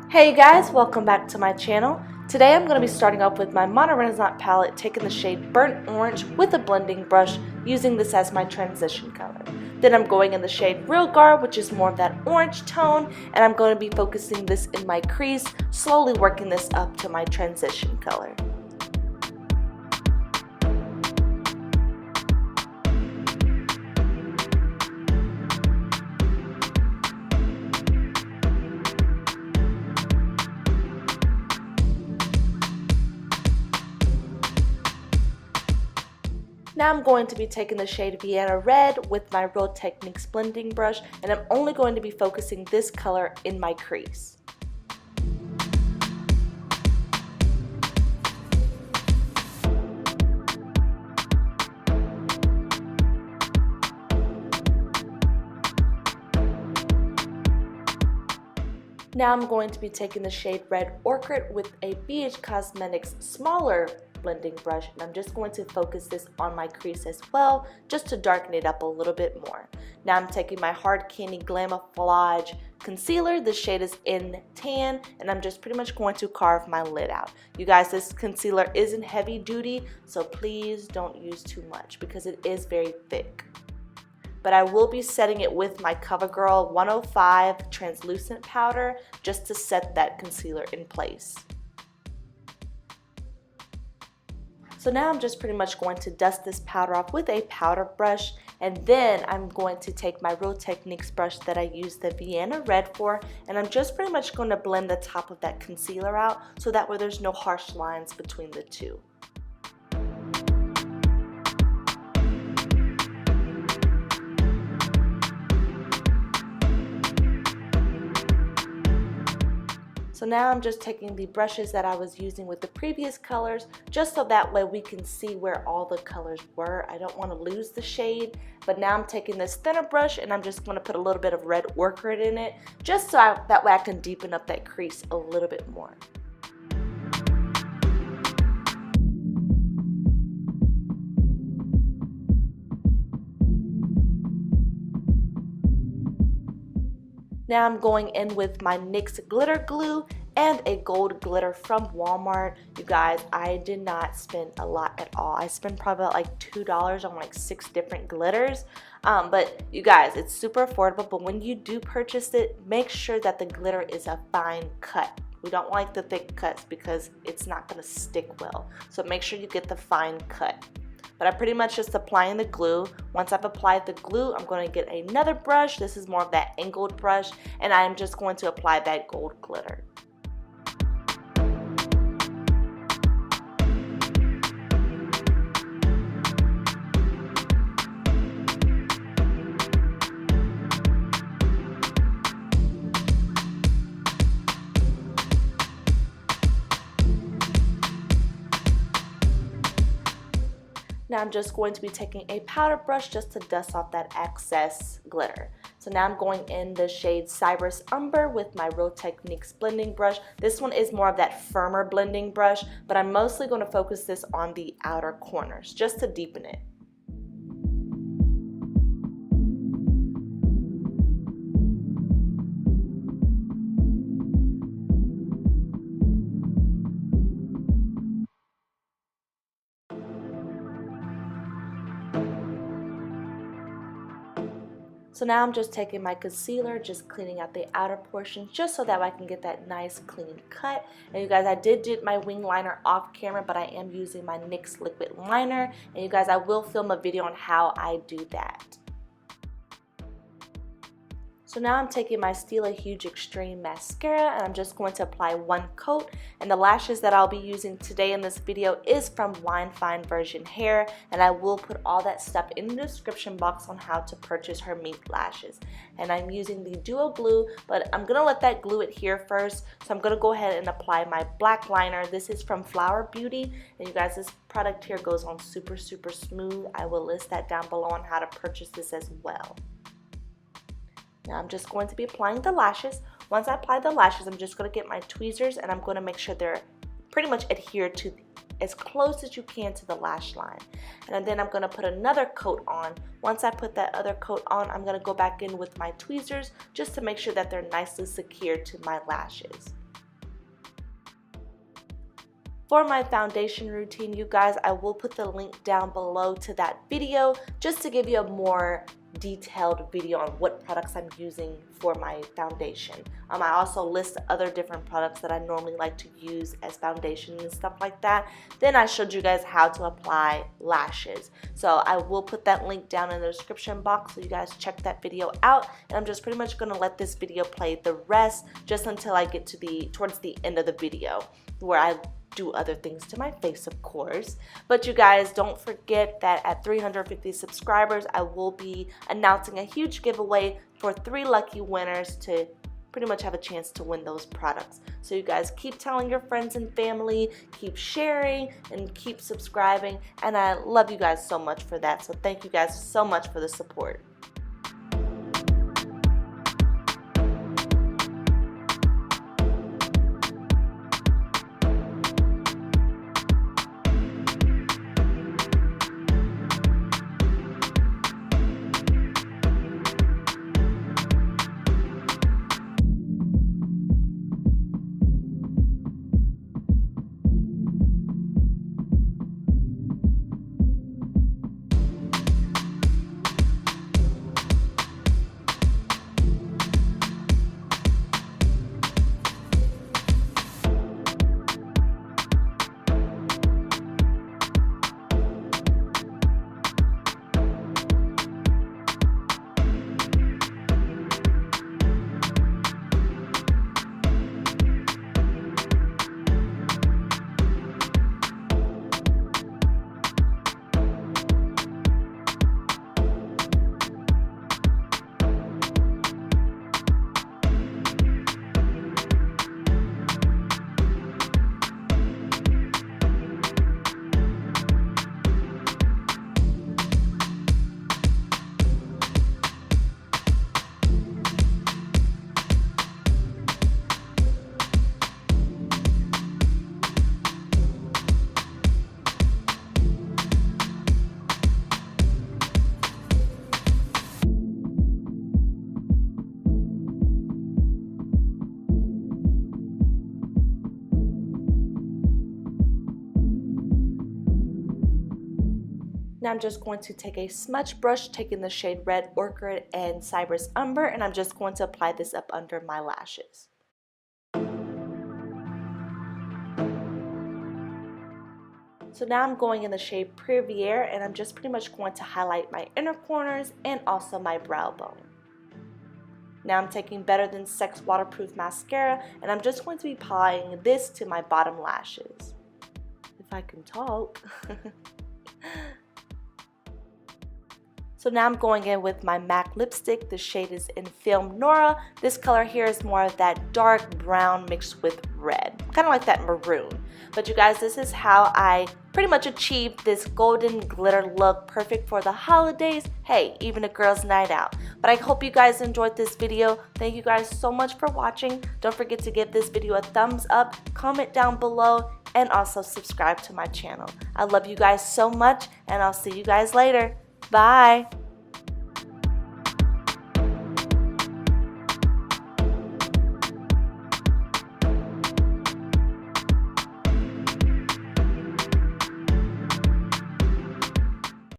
Hey guys, welcome back to my channel. Today I'm going to be starting off with my Mono Renaissance palette, taking the shade Burnt Orange with a blending brush, using this as my transition color. Then I'm going in the shade Real Garb, which is more of that orange tone, and I'm going to be focusing this in my crease, slowly working this up to my transition color. Now I'm going to be taking the shade Vienna Red with my Real Techniques blending brush, and I'm only going to be focusing this color in my crease. Now I'm going to be taking the shade Red Orchid with a Beige Cosmetics smaller blending brush, and I'm just going to focus this on my crease as well, just to darken it up a little bit more. Now I'm taking my Hard Candy Glamouflage concealer. The shade is in Tan, and I'm just pretty much going to carve my lid out. You guys, this concealer isn't heavy duty, so please don't use too much because it is very thick. But I will be setting it with my Covergirl 105 translucent powder just to set that concealer in place. So now I'm just pretty much going to dust this powder off with a powder brush, and then I'm going to take my Real Techniques brush that I used the Vienna Red for, and I'm just pretty much going to blend the top of that concealer out so that way there's no harsh lines between the two. So now I'm just taking the brushes that I was using with the previous colors, just so that way we can see where all the colors were. I don't want to lose the shade, but now I'm taking this thinner brush and I'm just going to put a little bit of Red Orchid in it, just so that way I can deepen up that crease a little bit more. Now I'm going in with my NYX glitter glue and a gold glitter from Walmart. You guys, I did not spend a lot at all. I spent probably about like $2 on like 6 different glitters. But you guys, it's super affordable, but when you do purchase it, make sure that the glitter is a fine cut. We don't like the thick cuts because it's not going to stick well. So make sure you get the fine cut. But I'm pretty much just applying the glue. Once I've applied the glue, I'm going to get another brush. This is more of that angled brush, and I'm just going to apply that gold glitter. Now I'm just going to be taking a powder brush just to dust off that excess glitter. So now I'm going in the shade Starburst Umber with my Real Techniques blending brush. This one is more of that firmer blending brush, but I'm mostly going to focus this on the outer corners just to deepen it. So now I'm just taking my concealer, just cleaning out the outer portion, just so that I can get that nice clean cut. And you guys, I did my wing liner off camera, but I am using my NYX liquid liner. And you guys, I will film a video on how I do that. So now I'm taking my Stila Huge Extreme Mascara, and I'm just going to apply one coat. And the lashes that I'll be using today in this video is from Wine Fine Version Hair, and I will put all that stuff in the description box on how to purchase her mink lashes. And I'm using the Duo Glue, but I'm going to let that glue adhere first. So I'm going to go ahead and apply my black liner. This is from Flower Beauty, and you guys, this product here goes on super smooth. I will list that down below on how to purchase this as well. Now I'm just going to be applying the lashes. Once I apply the lashes, I'm just going to get my tweezers and I'm going to make sure they're pretty much adhered to as close as you can to the lash line. And then I'm going to put another coat on. Once I put that other coat on, I'm going to go back in with my tweezers just to make sure that they're nicely secured to my lashes. For my foundation routine, you guys, I will put the link down below to that video just to give you a more detailed video on what products I'm using for my foundation. I also list other different products that I normally like to use as foundation and stuff like that. Then I showed you guys how to apply lashes. So I will put that link down in the description box so you guys check that video out. And I'm just pretty much going to let this video play the rest just until I get to towards the end of the video where I do other things to my face, of course. But you guys, don't forget that at 350 subscribers, I will be announcing a huge giveaway for 3 lucky winners to pretty much have a chance to win those products. So you guys keep telling your friends and family, keep sharing, and keep subscribing. And I love you guys so much for that. So thank you guys so much for the support. Now I'm just going to take a smudge brush, taking the shade Red Orchid and Cypress Umber, and I'm just going to apply this up under my lashes. So now I'm going in the shade Priviere, and I'm just pretty much going to highlight my inner corners and also my brow bone. Now I'm taking Better Than Sex Waterproof Mascara, and I'm just going to be applying this to my bottom lashes. If I can talk. So now I'm going in with my MAC lipstick. The shade is in Film Nora. This color here is more of that dark brown mixed with red, kind of like that maroon. But you guys, this is how I pretty much achieved this golden glitter look, perfect for the holidays. Hey, even a girl's night out. But I hope you guys enjoyed this video. Thank you guys so much for watching. Don't forget to give this video a thumbs up, comment down below, and also subscribe to my channel. I love you guys so much, and I'll see you guys later. Bye.